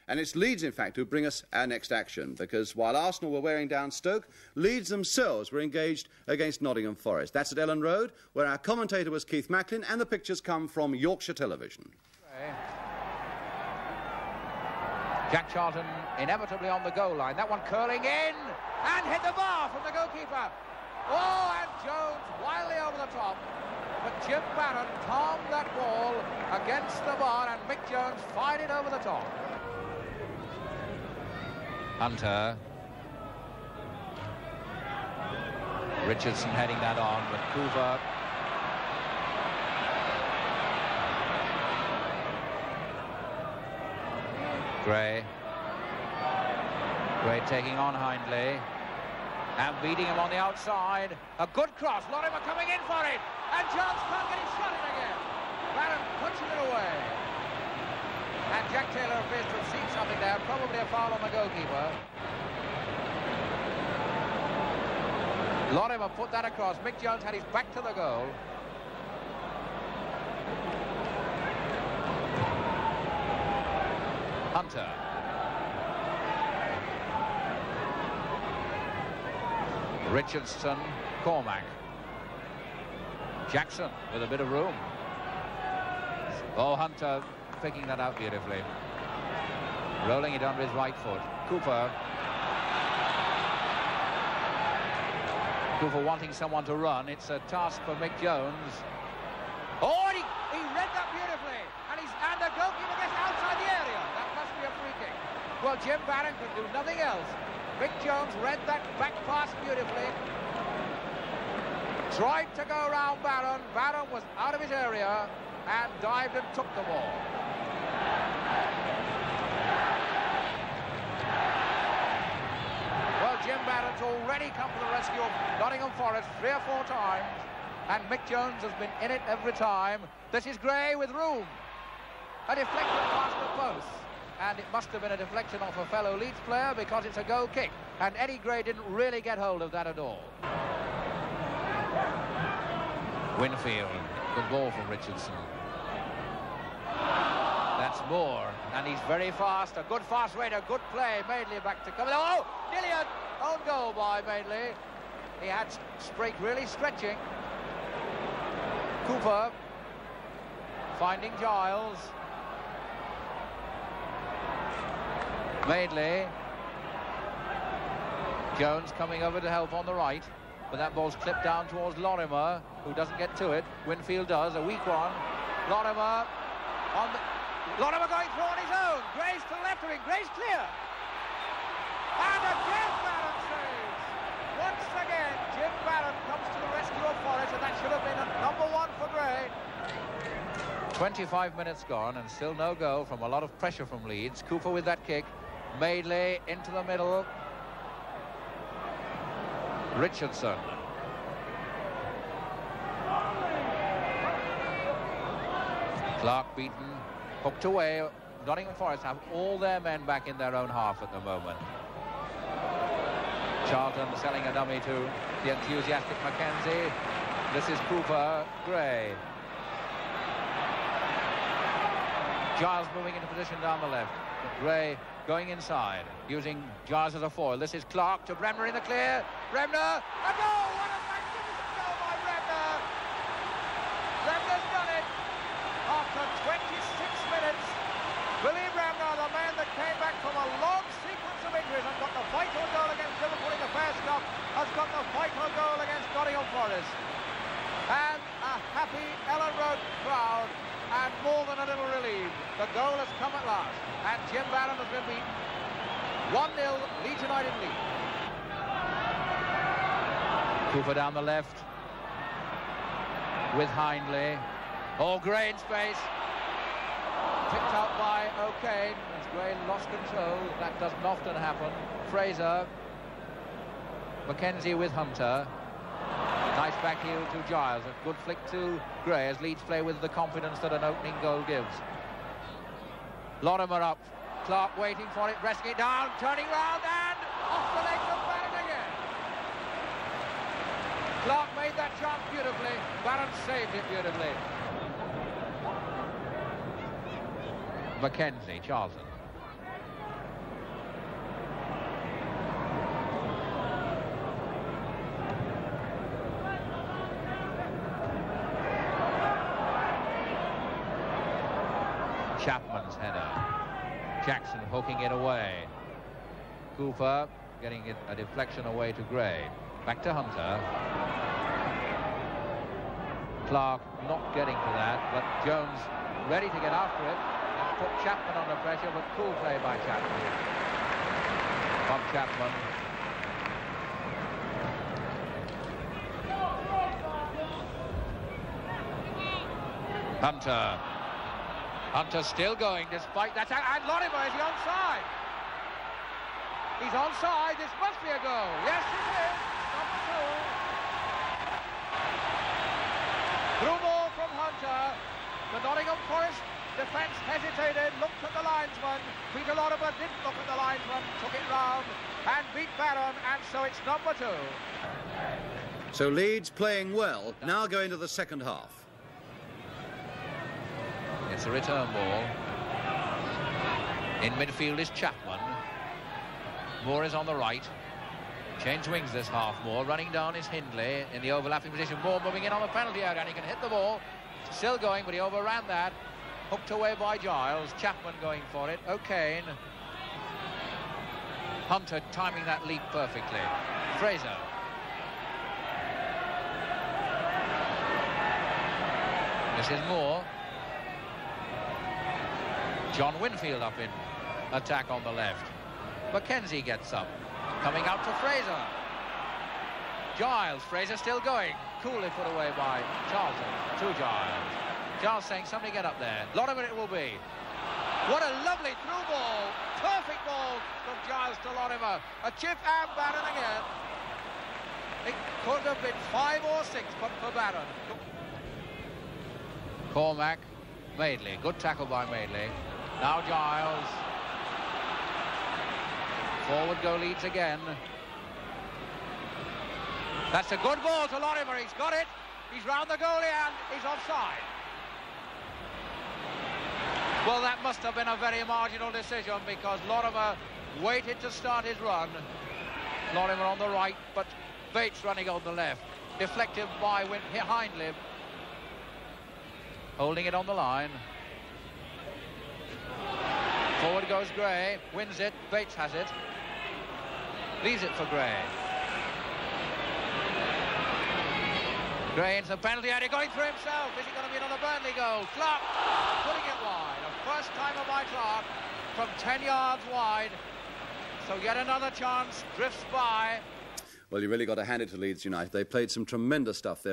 And it's Leeds, in fact, who bring us our next action, because while Arsenal were wearing down Stoke, Leeds themselves were engaged against Nottingham Forest. That's at Elland Road, where our commentator was Keith Macklin, and the pictures come from Yorkshire Television. Jack Charlton inevitably on the goal line. That one curling in and hit the bar from the goalkeeper. Oh, and Jones wildly over the top. But Jim Barron palmed that ball against the bar, and Mick Jones fired it over the top. Hunter. Richardson heading that on, but Coover. Gray taking on Hindley and beating him on the outside. A good cross. Lorimer coming in for it, and Jones can't get his shot in again. Barron punches it away, and Jack Taylor appears to have seen something there, probably a foul on the goalkeeper. Lorimer put that across. Mick Jones had his back to the goal. Hunter. Richardson, Cormac. Jackson with a bit of room. Oh, Hunter picking that out beautifully. Rolling it under his right foot. Cooper wanting someone to run. It's a task for Mick Jones. Oh, he read that beautifully. And the goalkeeper gets outside the area. That must be a free kick. Well, Jim Barron could do nothing else. Mick Jones read that back pass beautifully. Tried to go around Barron. Barron was out of his area and dived and took the ball. Well, Jim Barron's already come to the rescue of Nottingham Forest 3 or 4 times, and Mick Jones has been in it every time. This is Gray with room. A deflection past the post. And it must have been a deflection off a fellow Leeds player, because it's a goal kick. And Eddie Gray didn't really get hold of that at all. Winfield, good ball from Richardson. That's Moore, and he's very fast. A good fast rate, a good play. Madeley back to cover. Oh, nearly an own goal by Madeley. He had Sprake really stretching. Cooper finding Giles. Madeley. Jones coming over to help on the right, but that ball's clipped down towards Lorimer, who doesn't get to it. Winfield does, a weak one. Lorimer going through on his own. Gray's to the left of him. Gray's clear. And again Barron saves. Once again, Jim Barron comes to the rescue of Forest, and that should have been a #1 for Gray. 25 minutes gone, and still no goal from a lot of pressure from Leeds. Cooper with that kick. Madeley into the middle. Richardson. Clark beaten, hooked away. Nottingham Forest have all their men back in their own half at the moment. Charlton selling a dummy to the enthusiastic Mackenzie. This is Cooper. Gray. Giles moving into position down the left. Gray going inside, using Giles as a foil. This is Clark to Bremner in the clear. Bremner, a goal! What a magnificent goal by Bremner! Bremner's done it after 26 minutes. Billy Bremner, the man that came back from a long sequence of injuries and got the vital goal against Liverpool in the First Cup, has got the vital goal against Nottingham Forest. And a happy Elland Road crowd, and more than a little relieved. The goal has come at last, and Jim Barron has been beaten. 1-0, Leeds United lead. Cooper down the left with Hindley. Oh, Gray in space. Picked out by O'Kane as Gray lost control. That doesn't often happen. Fraser. Mackenzie with Hunter. Nice back heel to Giles. A good flick to Gray as Leeds play with the confidence that an opening goal gives. Lorimer up. Clark waiting for it, pressing it down, turning round, and off the legs of Barron again. Clark made that chance beautifully. Barron saved it beautifully. Mackenzie, Charlton. Chapman's header. Jackson hooking it away. Cooper getting it a deflection away to Gray. Back to Hunter. Clark not getting to that, but Jones ready to get after it and put Chapman under pressure, but cool play by Chapman. Bob Chapman. Hunter still going despite that. And Lorimer, is he onside? He's onside. This must be a goal. Yes, it is. Number 2. Through ball from Hunter. The Nottingham Forest defence hesitated, looked at the linesman. Peter Lorimer didn't look at the linesman, took it round and beat Barron, and so it's number 2. So Leeds playing well, now going to the second half. It's a return ball. In midfield is Chapman. Moore is on the right. Change wings this half. Moore running down is Hindley in the overlapping position. Moore moving in on the penalty area, and he can hit the ball. Still going, but he overran that. Hooked away by Giles. Chapman going for it. O'Kane. Hunter timing that leap perfectly. Fraser. This is Moore. John Winfield up in attack on the left. Mackenzie gets up. Coming out to Fraser. Giles. Fraser still going. Coolly put away by Charlton. To Giles. Giles saying, somebody get up there. Lorimer it will be. What a lovely through ball. Perfect ball from Giles to Lorimer. A chip and Barron again. It could have been 5 or 6, but for Barron. Cormac. Madeley. Good tackle by Madeley. Now Giles. Forward go Leeds again. That's a good ball to Lorimer. He's got it. He's round the goalie and he's offside. Well, that must have been a very marginal decision because Lorimer waited to start his run. Lorimer on the right, but Bates running on the left. Deflected by Hindley. Holding it on the line. Forward goes Gray. Wins it. Bates has it. Leaves it for Gray. Gray into the penalty area, going through himself. Is it going to be another Burnley goal? Clark putting it wide. A first timer by Clark from 10 yards wide. So yet another chance drifts by. Well, you really got to hand it to Leeds United. They played some tremendous stuff there.